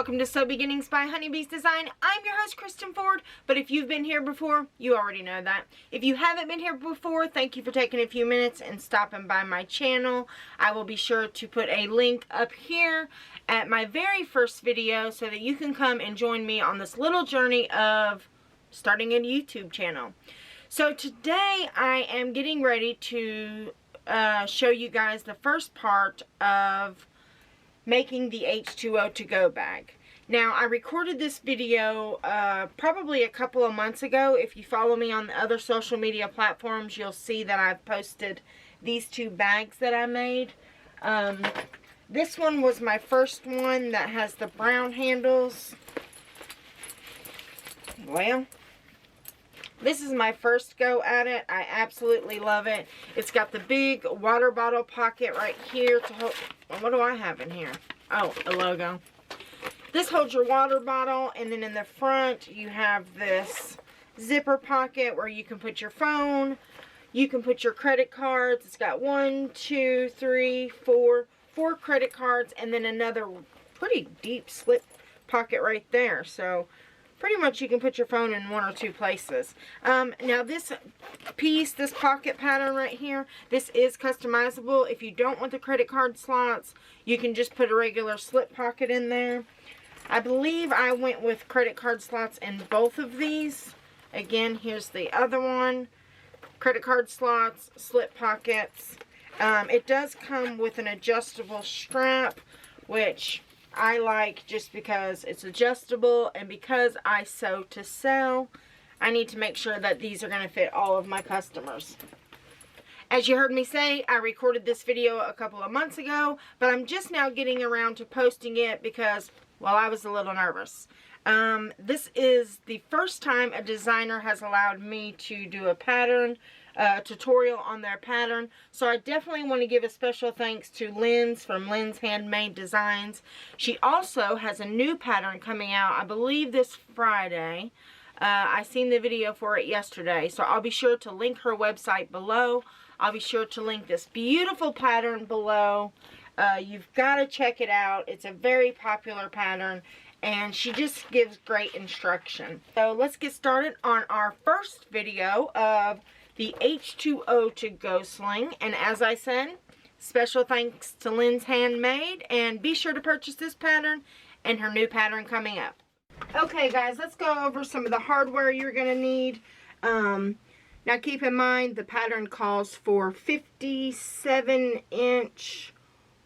Welcome to Sew Beginnings by Honeybees Design. I'm your host, Kristen Ford, but if you've been here before, you already know that. If you haven't been here before, thank you for taking a few minutes and stopping by my channel. I will be sure to put a link up here at my very first video so that you can come and join me on this little journey of starting a YouTube channel. So today I am getting ready to show you guys the first part of making the H2o to-go bag. Now, I recorded this video probably a couple of months ago. If you follow me on the other social media platforms, you'll see that I've posted these two bags that I made. This one was my first one that has the brown handles. Well, this is my first go at it. I absolutely love it. It's got the big water bottle pocket right here to hold. What do I have in here? Oh, a logo. This holds your water bottle, and then in the front you have this zipper pocket where you can put your phone. You can put your credit cards. It's got 4 credit cards, and then another pretty deep slip pocket right there. So pretty much you can put your phone in 1 or 2 places. Now this piece, this pocket pattern right here, this is customizable. If you don't want the credit card slots, you can just put a regular slip pocket in there. I believe I went with credit card slots in both of these. Again, here's the other one. Credit card slots, slip pockets. It does come with an adjustable strap, which I like just because it's adjustable, and because I sew to sell, I need to make sure that these are going to fit all of my customers. As you heard me say, I recorded this video a couple of months ago, but I'm just now getting around to posting it because, well, I was a little nervous. This is the first time a designer has allowed me to do a pattern tutorial on their pattern, so I definitely want to give a special thanks to Linds from Linds Handmade Designs. She also has a new pattern coming out, I believe this Friday. I seen the video for it yesterday, so I'll be sure to link her website below. I'll be sure to link this beautiful pattern below. You've got to check it out. It's a very popular pattern, and she just gives great instruction. So let's get started on our first video of the H2o to-go sling. And as I said, special thanks to Linds Handmade, and be sure to purchase this pattern and her new pattern coming up. Okay guys, let's go over some of the hardware you're going to need. Now keep in mind the pattern calls for 57-inch,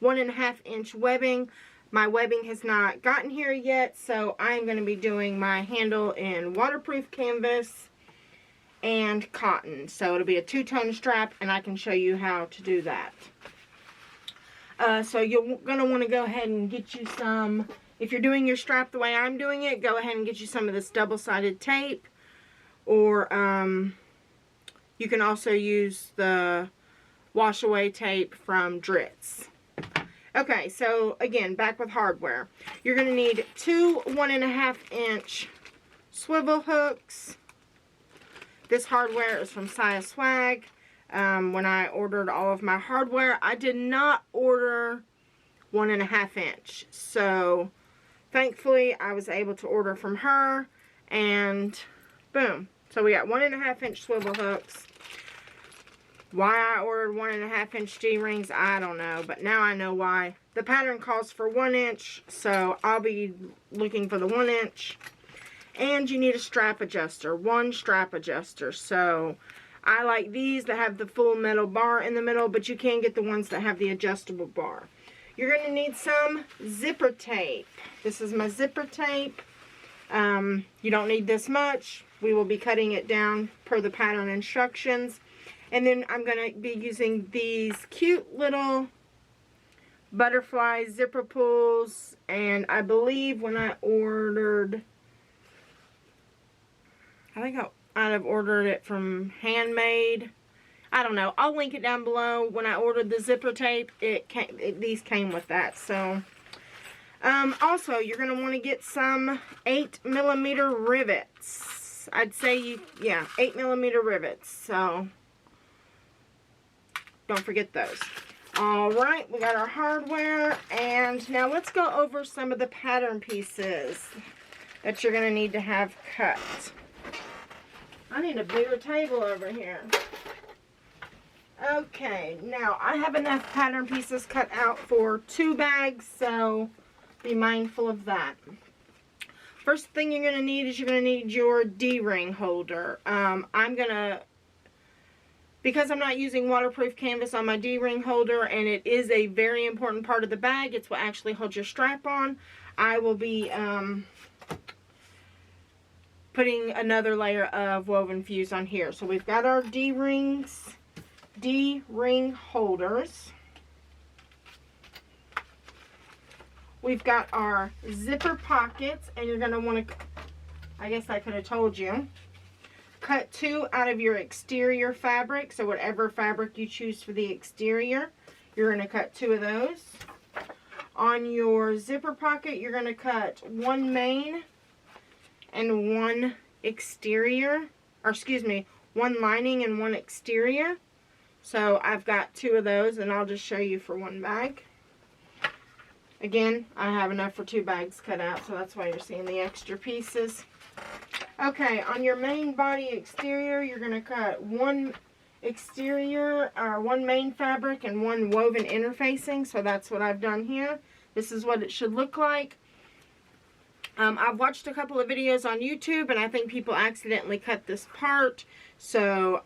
1.5-inch webbing. My webbing has not gotten here yet, so I'm going to be doing my handle in waterproof canvas and cotton. So it'll be a 2-tone strap, and I can show you how to do that. So you're going to want to go ahead and get you some, if you're doing your strap the way I'm doing it, go ahead and get you some of this double-sided tape, or you can also use the wash-away tape from Dritz. Okay, so again, back with hardware. You're going to need 2 1.5-inch swivel hooks. This hardware is from Saya Swag. When I ordered all of my hardware, I did not order 1.5-inch. So, thankfully, I was able to order from her, and boom. So, we got 1.5-inch swivel hooks. Why I ordered 1.5-inch D-rings, I don't know, but now I know why. The pattern calls for 1 inch, so I'll be looking for the 1 inch. And you need a strap adjuster, 1 strap adjuster. So I like these that have the full metal bar in the middle, but you can get the ones that have the adjustable bar. You're going to need some zipper tape. This is my zipper tape. You don't need this much. We will be cutting it down per the pattern instructions. And then I'm going to be using these cute little butterfly zipper pulls. And I believe when I ordered, I think I'd have ordered it from Handmade. I don't know. I'll link it down below. When I ordered the zipper tape, these came with that. So, also, you're going to want to get some 8mm rivets. I'd say, yeah, 8mm rivets. So, don't forget those. Alright, we got our hardware, and now let's go over some of the pattern pieces that you're going to need to have cut. I need a bigger table over here. Okay, now I have enough pattern pieces cut out for 2 bags, so be mindful of that. First thing you're going to need is you're going to need your D-ring holder. Because I'm not using waterproof canvas on my D-ring holder, and it is a very important part of the bag, it's what actually holds your strap on, I will be putting another layer of woven fuse on here. So we've got our D-ring holders. We've got our zipper pockets, and you're going to want to, I guess I could have told you, cut 2 out of your exterior fabric. So whatever fabric you choose for the exterior, you're going to cut 2 of those. On your zipper pocket, you're going to cut 1 main and 1 exterior, or excuse me, 1 lining and 1 exterior. So I've got 2 of those, and I'll just show you for 1 bag. Again, I have enough for 2 bags cut out, so that's why you're seeing the extra pieces. Okay, on your main body exterior, you're going to cut 1 exterior, or 1 main fabric and 1 woven interfacing. So that's what I've done here. This is what it should look like. I've watched a couple of videos on YouTube, and I think people accidentally cut this part. So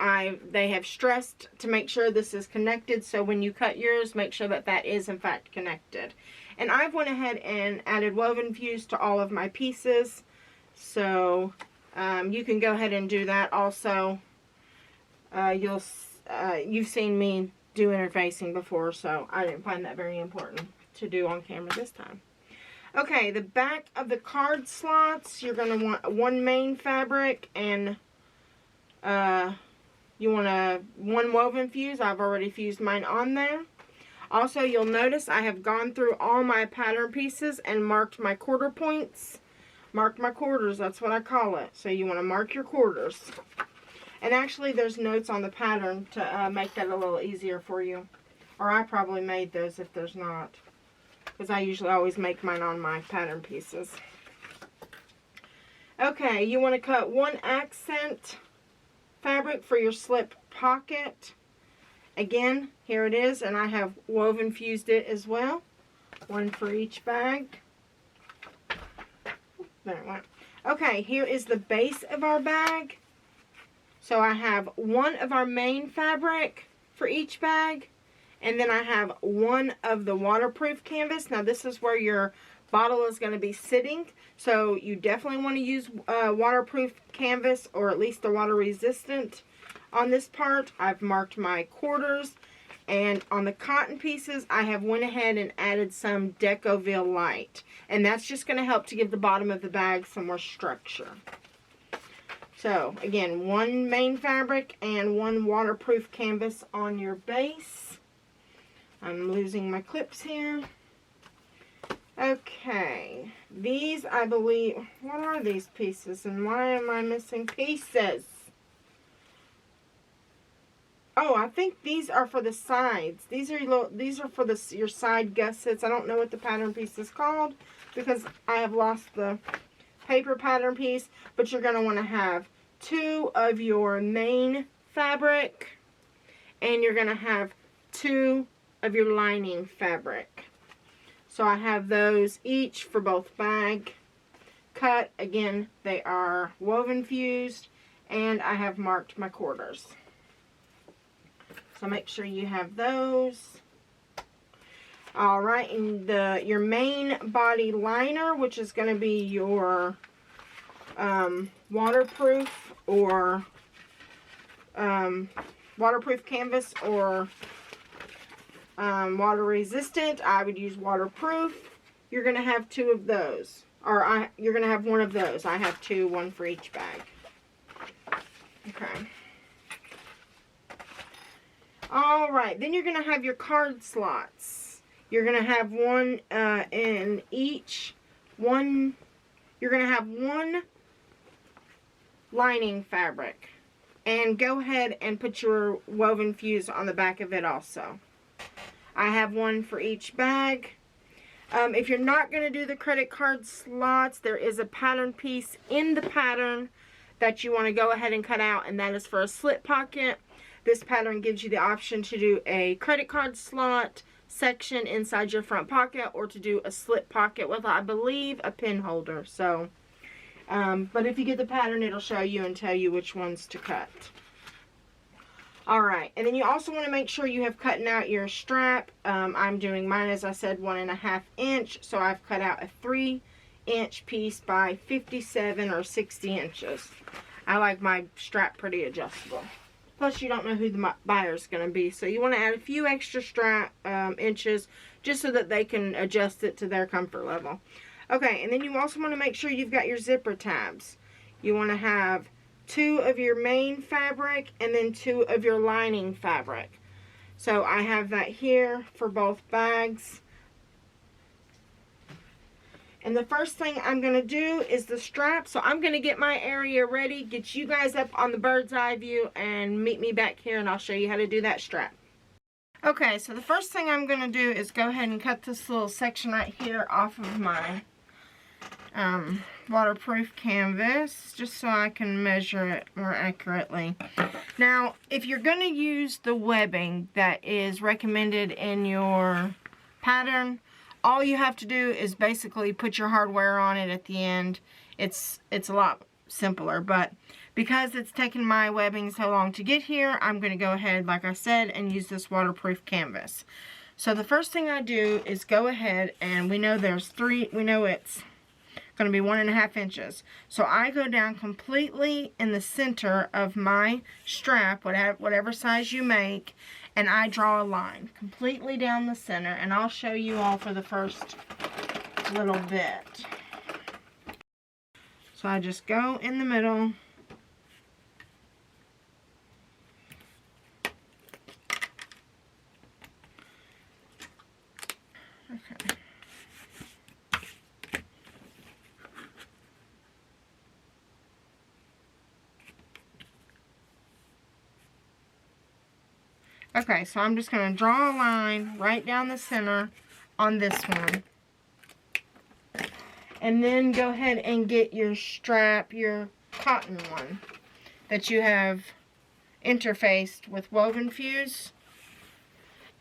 they have stressed to make sure this is connected. So when you cut yours, make sure that that is in fact connected. And I've went ahead and added woven fuse to all of my pieces. So you can go ahead and do that also. You've seen me do interfacing before, so I didn't find that very important to do on camera this time. Okay, the back of the card slots, you're going to want 1 main fabric, and you want 1 woven fuse. I've already fused mine on there. Also, you'll notice I have gone through all my pattern pieces and marked my quarter points. Mark my quarters, that's what I call it. So you want to mark your quarters. And actually there's notes on the pattern to make that a little easier for you. Or I probably made those if there's not. Because I usually always make mine on my pattern pieces. Okay, you want to cut 1 accent fabric for your slip pocket. Again, here it is, and I have woven fused it as well. 1 for each bag. There it went. Okay, here is the base of our bag. So I have 1 of our main fabric for each bag, and then I have 1 of the waterproof canvas. Now this is where your bottle is going to be sitting, so you definitely want to use waterproof canvas, or at least the water resistant on this part. I've marked my quarters, and on the cotton pieces I have went ahead and added some Decoville Light, and that's just going to help to give the bottom of the bag some more structure. So again, 1 main fabric and 1 waterproof canvas on your base. I'm losing my clips here. Okay, these, I believe, what are these pieces and why am I missing pieces? Oh, I think these are for the sides. These are for your side gussets. I don't know what the pattern piece is called because I have lost the paper pattern piece, but you're going to want to have 2 of your main fabric, and you're going to have 2 of your lining fabric. So I have those each for both bag cut. Again, they are woven fused, and I have marked my quarters. So make sure you have those. Alright, and your main body liner, which is going to be your waterproof or waterproof canvas or water resistant. I would use waterproof. You're going to have 2 of those. Or you're going to have 1 of those. I have 2, 1 for each bag. Okay. Alright, then you're going to have your card slots. You're going to have 1 in each. You're going to have 1 lining fabric. And go ahead and put your woven fuse on the back of it also. I have one for each bag. If you're not going to do the credit card slots, there is a pattern piece in the pattern that you want to go ahead and cut out, and that is for a slip pocket. This pattern gives you the option to do a credit card slot section inside your front pocket, or to do a slip pocket with, I believe, a pin holder. So, but if you get the pattern, it'll show you and tell you which ones to cut. Alright, and then you also want to make sure you have cut out your strap. I'm doing mine, as I said, 1.5 inch. So I've cut out a 3-inch piece by 57 or 60 inches. I like my strap pretty adjustable. Plus, you don't know who the buyer's going to be. So you want to add a few extra strap inches just so that they can adjust it to their comfort level. Okay, and then you also want to make sure you've got your zipper tabs. You want to have 2 of your main fabric and then 2 of your lining fabric. So I have that here for both bags. And the first thing I'm going to do is the strap. So I'm going to get my area ready, get you guys up on the bird's eye view, and meet me back here and I'll show you how to do that strap. Okay, so the first thing I'm going to do is go ahead and cut this little section right here off of my waterproof canvas, just so I can measure it more accurately. Now, if you're going to use the webbing that is recommended in your pattern, all you have to do is basically put your hardware on it at the end. It's a lot simpler, but because it's taken my webbing so long to get here, I'm going to go ahead, like I said, and use this waterproof canvas. So the first thing I do is go ahead, and we know it's going to be 1.5 inches. So I go down completely in the center of my strap, whatever size you make, and I draw a line completely down the center, and I'll show you all for the first little bit. So I just go in the middle. Okay. Okay, so I'm just going to draw a line right down the center on this one. And then go ahead and get your strap, your cotton one, that you have interfaced with woven fuse.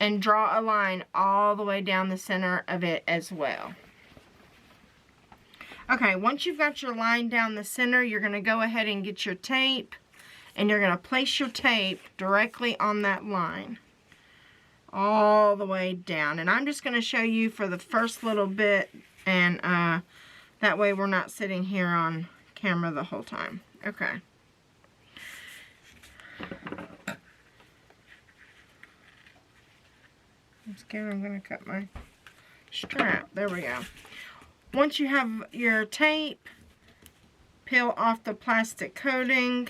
And draw a line all the way down the center of it as well. Okay, once you've got your line down the center, you're going to go ahead and get your tape. And you're going to place your tape directly on that line, all the way down. And I'm just going to show you for the first little bit, and that way we're not sitting here on camera the whole time. Okay. I'm scared I'm going to cut my strap. There we go. Once you have your tape, peel off the plastic coating.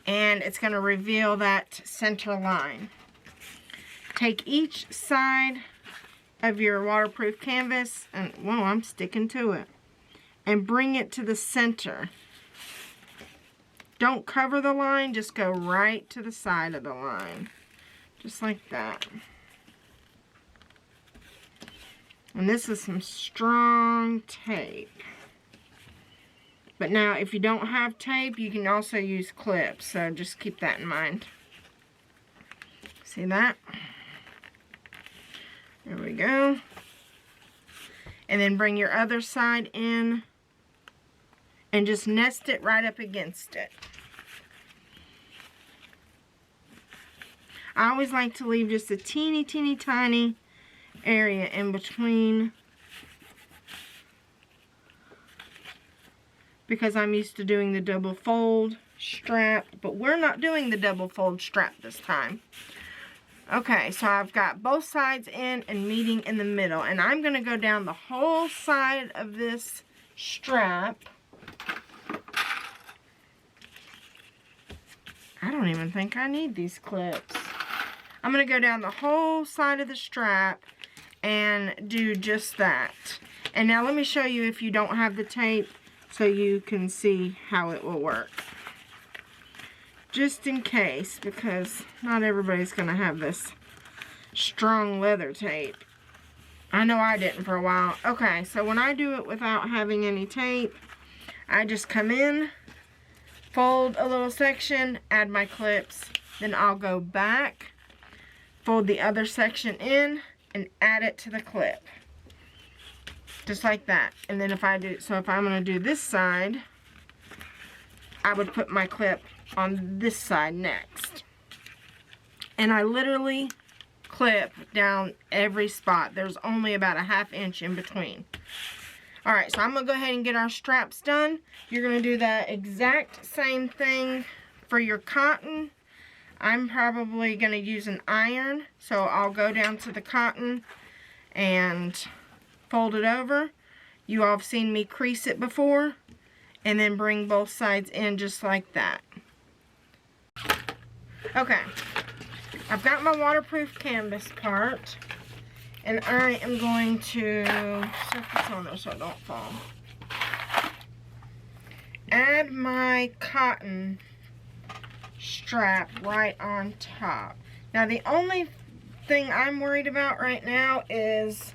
And it's going to reveal that center line. Take each side of your waterproof canvas, and whoa, I'm sticking to it, and bring it to the center. Don't cover the line, just go right to the side of the line. Just like that. And this is some strong tape. But now, if you don't have tape, you can also use clips. So just keep that in mind. See that? There we go. And then bring your other side in and just nest it right up against it. I always like to leave just a teeny tiny area in between, because I'm used to doing the double fold strap, but we're not doing the double fold strap this time. Okay, so I've got both sides in and meeting in the middle, and I'm going to go down the whole side of this strap. I don't even think I need these clips. I'm going to go down the whole side of the strap and do just that. And now let me show you if you don't have the tape, so you can see how it will work. just in case, because not everybody's going to have this strong leather tape. I know I didn't for a while. Okay, so when I do it without having any tape, I just come in, fold a little section, add my clips, then I'll go back, fold the other section in, and add it to the clip. Just like that. And then if I'm going to do this side, I would put my clip on this side next. And I literally clip down every spot. There's only about a ½ inch in between. Alright, so I'm going to go ahead and get our straps done. You're going to do that exact same thing for your cotton. I'm probably going to use an iron, so I'll go down to the cotton and fold it over. You all have seen me crease it before, and then bring both sides in just like that. Okay, I've got my waterproof canvas part, and I am going to set this on there so I don't fall. Add my cotton strap right on top. Now the only thing I'm worried about right now is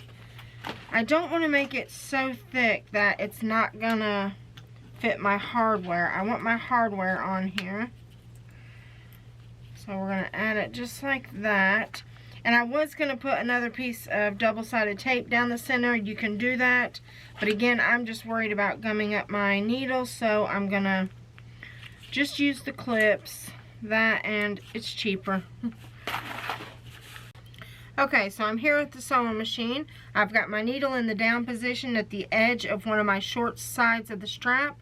I don't want to make it so thick that it's not gonna fit my hardware. I want my hardware on here. So we're gonna add it just like that. And I was gonna put another piece of double-sided tape down the center. You can do that. But again, I'm just worried about gumming up my needle, so I'm gonna just use the clips. That, and it's cheaper. Okay, so I'm here at the sewing machine. I've got my needle in the down position at the edge of one of my short sides of the strap.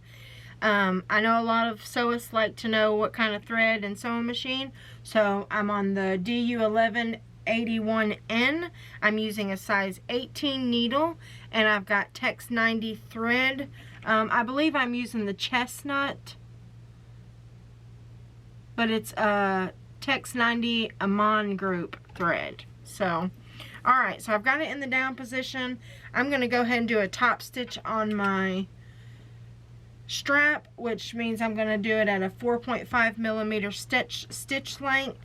I know a lot of sewists like to know what kind of thread and sewing machine, so I'm on the DU1181N. I'm using a size 18 needle, and I've got Tex 90 thread. I believe I'm using the chestnut, but it's a Tex 90 Amon group thread. So, alright, so I've got it in the down position. I'm going to go ahead and do a top stitch on my strap, which means I'm going to do it at a 4.5 millimeter stitch length.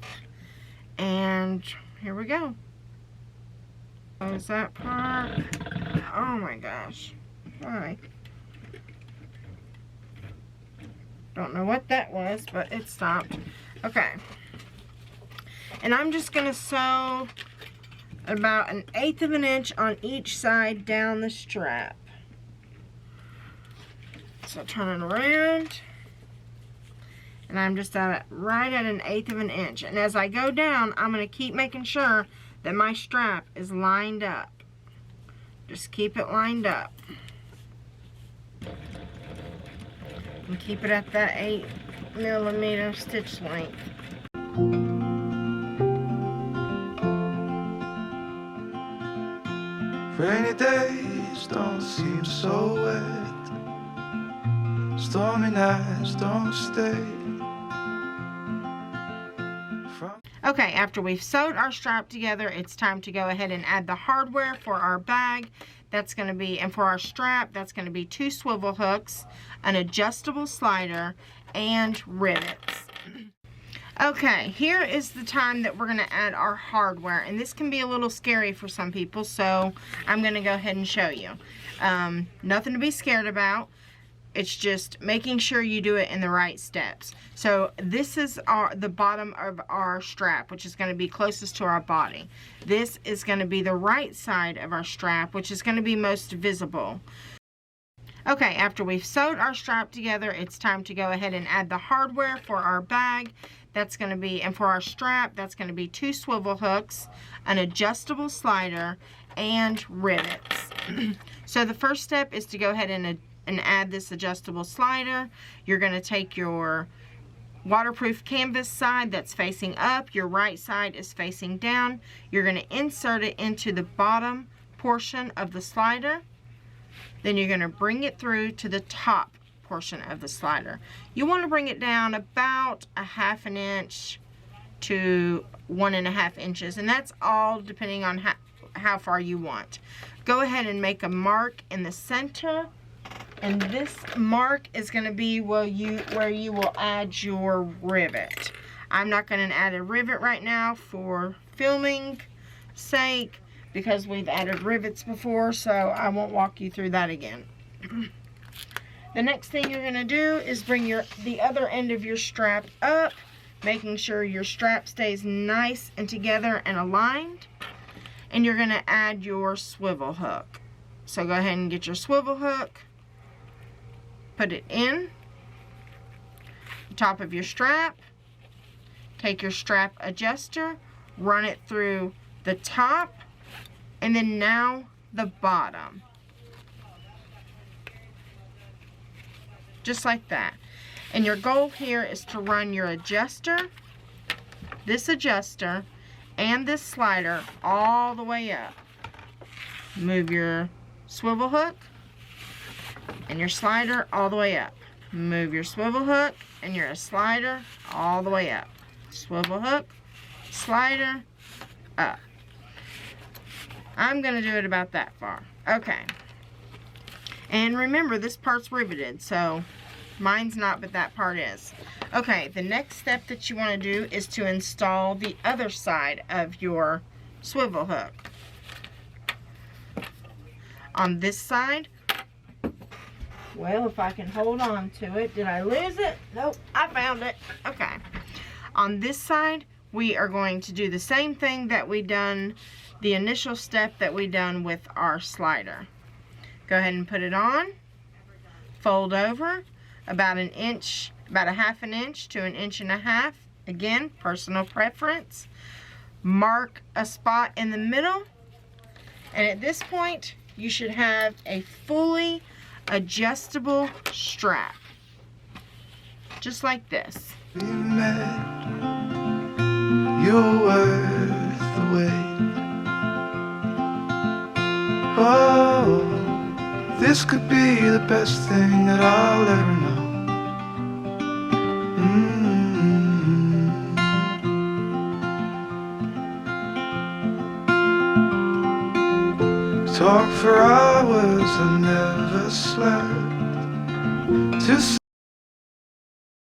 And here we go. Close that part. Oh my gosh. Why? Don't know what that was, but it stopped. Okay. And I'm just going to sew about 1/8 of an inch on each side down the strap. So turn it around. And I'm just right at 1/8 of an inch. And as I go down, I'm going to keep making sure that my strap is lined up. Just keep it lined up. And keep it at that 8 millimeter stitch length. Rainy days don't seem so wet. Stormy nights don't stay. Okay, after we've sewed our strap together, it's time to go ahead and add the hardware for our bag. That's going to be, and for our strap, that's going to be 2 swivel hooks, an adjustable slider, and rivets. Okay, here is the time that we're going to add our hardware, and this can be a little scary for some people, so I'm going to go ahead and show you. Nothing to be scared about. It's just making sure you do it in the right steps. So this is the bottom of our strap, which is going to be closest to our body. This is going to be the right side of our strap, which is going to be most visible. Okay, after we've sewed our strap together, it's time to go ahead and add the hardware for our bag. That's going to be, and for our strap, that's going to be 2 swivel hooks, an adjustable slider, and rivets. So the first step is to go ahead and add this adjustable slider. You're going to take your waterproof canvas side that's facing up, your right side is facing down. You're going to insert it into the bottom portion of the slider. Then you're going to bring it through to the top portion of the slider. You want to bring it down about 1/2 inch to 1.5 inches, and that's all depending on how far you want. Go ahead and make a mark in the center And this mark is going to be where you will add your rivet. I'm not going to add a rivet right now for filming sake because we've added rivets before, so I won't walk you through that again. The next thing you're going to do is bring the other end of your strap up, making sure your strap stays nice and together and aligned. And you're going to add your swivel hook. So go ahead and get your swivel hook, put it in the top of your strap, take your strap adjuster, run it through the top, and then now the bottom. Just like that. And your goal here is to run your adjuster, this adjuster, and this slider all the way up. Move your swivel hook and your slider all the way up. Move your swivel hook and your slider all the way up. Swivel hook, slider, up. I'm going to do it about that far. Okay. And remember, this part's riveted, so mine's not, but that part is. Okay, the next step that you want to do is to install the other side of your swivel hook. On this side, well, if I can hold on to it. Did I lose it? Nope, I found it. Okay. On this side, we are going to do the same thing that we done, the initial step that we done with our slider. Go ahead and put it on, fold over about an inch, about a half an inch to an inch and a half. Again, personal preference. Mark a spot in the middle, and at this point you should have a fully adjustable strap, just like this. We met, you're worth the wait. Oh, this could be the best thing that I'll ever know. Talk for hours, I never slept.